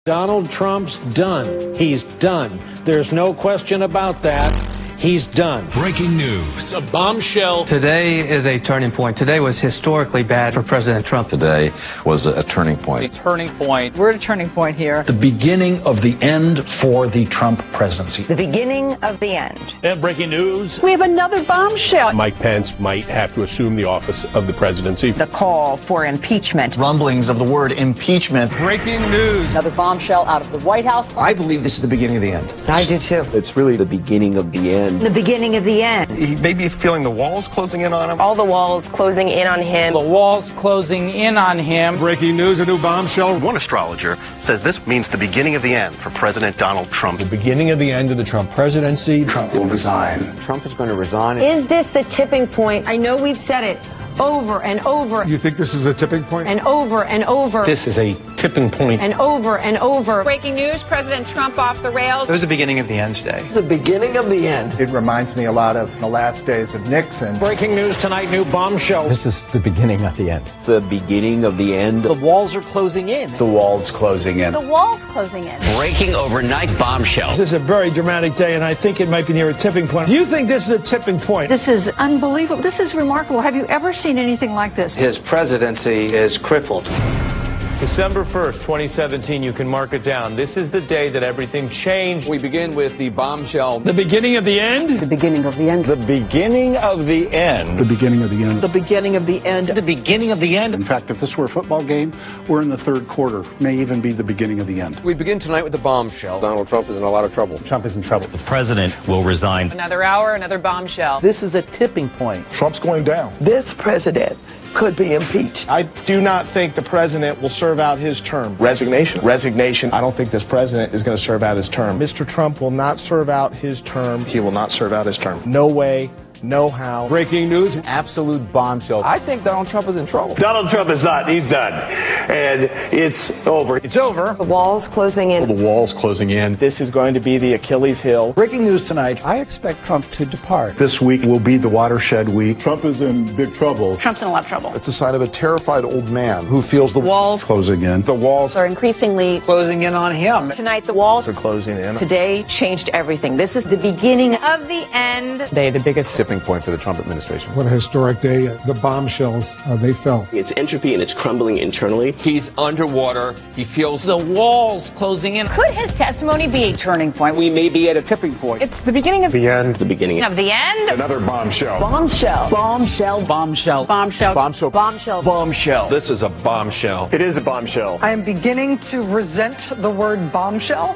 Donald Trump's done. He's done. There's no question about that. He's done. Breaking news. A bombshell. Today is a turning point. Today was historically bad for President Trump. Today was a turning point. A turning point. We're at a turning point here. The beginning of the end for the Trump presidency. The beginning of the end. And breaking news. We have another bombshell. Mike Pence might have to assume the office of the presidency. The call for impeachment. Rumblings of the word impeachment. Breaking news. Another bombshell out of the White House. I believe this is the beginning of the end. I do too. It's really the beginning of the end. The beginning of the end. He may be feeling the walls closing in on him. All the walls closing in on him. The walls closing in on him. Breaking news, a new bombshell. One astrologer says this means the beginning of the end for President Donald Trump. The beginning of the end of the Trump presidency. Trump will resign. Trump is going to resign. Is this the tipping point? I know we've said it over and over. You think this is a tipping point? And over and over. This is a tipping point. And over and over. Breaking news, President Trump off the rails. It was the beginning of the end today. It's the beginning of the end. It reminds me a lot of the last days of Nixon. Breaking news tonight, new bombshell. This is the beginning of the end. The beginning of the end. The walls are closing in. The walls closing in. The walls closing in. Breaking overnight bombshell. This is a very dramatic day, and I think it might be near a tipping point. Do you think this is a tipping point? This is unbelievable. This is remarkable. Have you ever seen anything like this? His presidency is crippled. December 1st, 2017, you can mark it down. This is the day that everything changed. We begin with the bombshell. The beginning of the end? The beginning of the end. The beginning of the end. The beginning of the end. The beginning of the end. The beginning of the end. In fact, if this were a football game, we're in the third quarter. May even be the beginning of the end. We begin tonight with the bombshell. Donald Trump is in a lot of trouble. Trump is in trouble. The president will resign. Another hour, another bombshell. This is a tipping point. Trump's going down. This president could be impeached. I do not think the president will serve out his term. Resignation. Resignation. I don't think this president is going to serve out his term. Mr. Trump will not serve out his term. He will not serve out his term. No way. No how. Breaking news. Absolute bombshell. I think Donald Trump is in trouble. Donald Trump is not. He's done. And it's over. It's over. The walls closing in. The walls closing in. This is going to be the Achilles heel. Breaking news tonight. I expect Trump to depart. This week will be the watershed week. Trump is in big trouble. Trump's in a lot of trouble. It's a sign of a terrified old man who feels the Walls Closing in. The walls are increasingly Closing in on him. Tonight, the walls are closing in. today changed everything. This is the beginning Of the end. Today, the biggest Tipping point for the Trump administration. What a historic day. The bombshells, they fell. It's entropy and it's crumbling internally. He's underwater. He feels The walls closing in. Could his testimony be a turning point? we may be at a tipping point. It's the beginning of The end. The beginning of the end. Another bombshell. bombshell. Bombshell. Bombshell. Bombshell. Bombshell. Bombshell. Bombshell. This is a bombshell. It is a bombshell. I am beginning to resent the word bombshell.